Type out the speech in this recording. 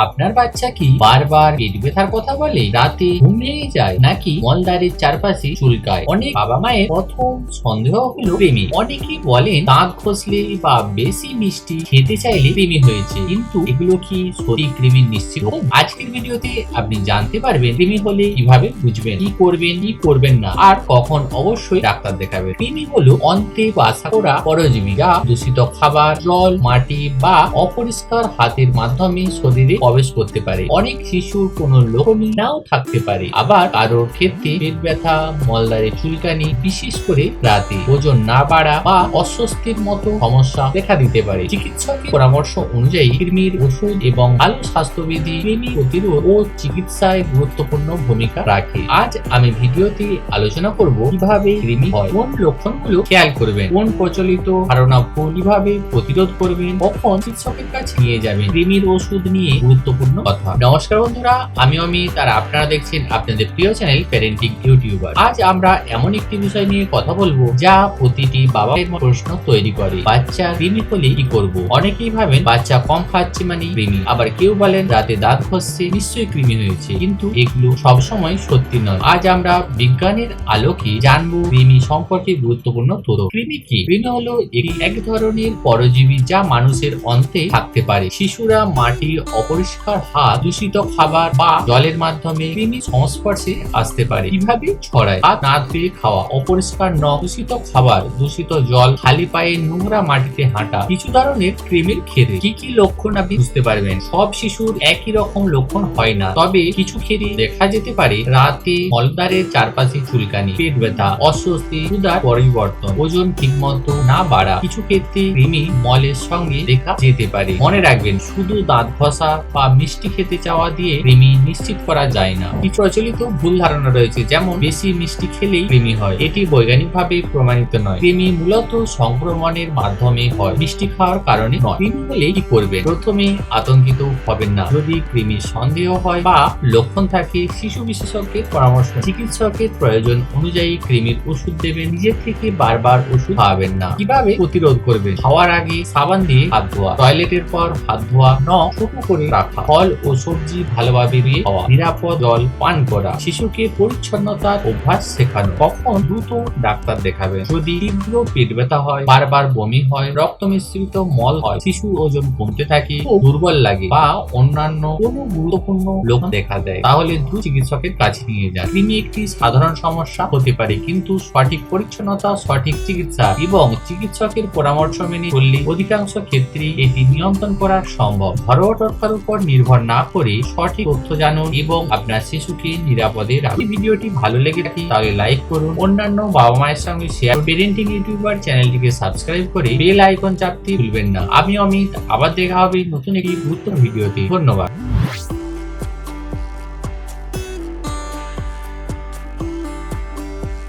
আপনার বাচ্চা কি বারবার পেট ব্যথার কথা বলে, রাতে ঘুম ভেঙে যায়, নাকি মলদ্বারের চারপাশে চুলকায়? অনেক বাবা মায়ের প্রথম সন্দেহ হলো কৃমি। অনেকেই বলেন দাঁত ঘষলে বা বেশি মিষ্টি খেতে চাইলে কৃমি হয়েছে, কিন্তু এগুলো কি সত্যি কৃমির নিশ্চিত? আজকের ভিডিওতে আপনি জানতে পারবেন কৃমি হলে কিভাবে বুঝবেন, কি করবেন কি করবেন না, আর কখন অবশ্যই ডাক্তার দেখাবেন। কৃমি হলো অন্তে বাসা করা পরজীবী, যা দূষিত খাবার, জল, মাটি বা অপরিষ্কার হাতের মাধ্যমে শরীরে প্রবেশ করতে পারে। অনেক শিশুর কোনো লক্ষণই নাও থাকতে পারে, আবার কারোর ক্ষেত্রে পেট ব্যথা, মলদ্বারে চুলকানি, বিশেষ করে রাতে ওজন না বাড়া বা অস্বস্তির মতো সমস্যা দেখা দিতে পারে। চিকিৎসকের পরামর্শ অনুযায়ী কৃমির ওষুধ এবং ভালো স্বাস্থ্যবিধি কৃমি প্রতিরোধ ও চিকিৎসায় গুরুত্বপূর্ণ ভূমিকা রাখে। আজ আমি ভিডিওতে আলোচনা করব কিভাবে কৃমি হয়, কোন লক্ষণগুলো খেয়াল করবেন, কোন প্রচলিত ধারণা ভুল, কিভাবে প্রতিরোধ করবেন, কখন চিকিৎসকের কাছে নিয়ে যাবেন, কৃমির ওষুধ নিয়ে গুরুত্বপূর্ণ কথা। নমস্কার বন্ধুরা, আমি অমিত, আর আপনারা দেখছেন আপনাদের প্রিয় চ্যানেল প্যারেন্টিং ইউটিউবার। আজ আমরা এমন একটি বিষয় নিয়ে কথা বলবো যা প্রতিটি বাবার প্রশ্ন তৈরি করে, বাচ্চা কৃমি হলে কি করব? অনেকেই ভাবেন বাচ্চা কম খাচ্ছে মানে কৃমি, আবার কেউ বলেন রাতে দাঁত ঘষছে নিশ্চয়ই কৃমি হয়েছে, কিন্তু এগুলো সবসময় সত্যি নয়। আজ আমরা বিজ্ঞানের আলোকে জানবো কৃমি সম্পর্কে গুরুত্বপূর্ণ তথ্য। কৃমি কি? কৃমি হলো এক ধরনের পরজীবী যা মানুষের অন্তে থাকতে পারে। শিশুরা মাটি, অপরিষ্কার হাত, দূষিত খাবার বা জলের মাধ্যমে কৃমি সংস্পর্শে আসতে পারে। কিভাবে ছড়ায়? হাত না ধুয়ে খাওয়া, অপরিষ্কার নখ, দূষিত খাবার, দূষিত জল, খালি পায়ে নোংরা মাটিতে হাঁটা কিছু ধরনের কৃমির ক্ষেত্রে। কি কি লক্ষণ আপনি বুঝতে পারবেন? সব শিশুর একই রকম লক্ষণ হয় না, তবে কিছু ক্ষেত্রে দেখা যেতে পারে রাতে মলদ্বারের চারপাশে চুলকানি, পেট ব্যথা, অস্বস্তি, ক্ষুধার পরিবর্তন, ওজন ঠিকমতো না বাড়া। কিছু ক্ষেত্রে কৃমি মলের সঙ্গে দেখা যেতে পারে। মনে রাখবেন, শুধু দাঁত ঘষা বা মিষ্টি খেতে চাওয়া দিয়ে কৃমি নিশ্চিত করা যায় না। কিছু প্রচলিত ভুল ধারণা রয়েছে, যেমন বেশি মিষ্টি খেলেই কৃমি হয়। এটি বৈজ্ঞানিকভাবে প্রমাণিত নয়। কৃমি মূলত সংক্রমণের মাধ্যমে হয়, মিষ্টি খাওয়ার কারণে নয়। কৃমি হলে কি করবেন? প্রথমে আতঙ্কিত হবেন না। যদি কৃমির সন্দেহ হয় বা লক্ষণ থাকে, শিশু বিশেষজ্ঞের পরামর্শ, চিকিৎসকের প্রয়োজন অনুযায়ী কৃমির ওষুধ দেবেন। নিজের থেকে বারবার ওষুধ খাওয়াবেন না। কিভাবে প্রতিরোধ করবেন? খাওয়ার আগে সাবান দিয়ে হাত ধোয়া, টয়লেটের পর হাত ধোয়া, নখ ছোট করে রাখা, ফল ও সবজি ভালোভাবে ধুয়ে খাওয়া, নিরাপদ জল পান করা, শিশুকে পরিচ্ছন্নতার অভ্যাস শেখানো। কখন দ্রুত ডাক্তার দেখাবেন? যদি তীব্র পেট ব্যথা হয়, বারবার বমি হয়, রক্ত মিশ্রিত মল হয়, শিশুর ওজন কমতে থাকে, খুব দুর্বল লাগে বা অন্যান্য কোনো গুরুত্বপূর্ণ লক্ষণ দেখা দেয়, তাহলে দ্রুত চিকিৎসকের কাছে নিয়ে যান। কৃমি একটি সাধারণ সমস্যা হতে পারে, কিন্তু সঠিক পরিচ্ছন্নতা, সঠিক চিকিৎসা এবং চিকিৎসকের পরামর্শ মেনে চললে অধিকাংশ ক্ষেত্রে এটি নিয়ন্ত্রণ করা সম্ভব। ঘরোয়া টোটকার উপর নির্ভর না করে সঠিক তথ্য জানুন এবং আপনার শিশুকে নিরাপদে রাখুন। ভিডিওটি ভালো লেগে থাকে তাহলে লাইক করুন, অন্যান্য বাবা মায়ের সঙ্গে শেয়ার, প্যারেন্টিং ইউটিউবার চ্যানেলটিকে সাবস্ক্রাইব করে বেল আইকন চাপতে ভুলবেন না। আমি অমিত, আবার দেখা হবে নতুন একটি গুরুত্বপূর্ণ ভিডিওতে। ধন্যবাদ।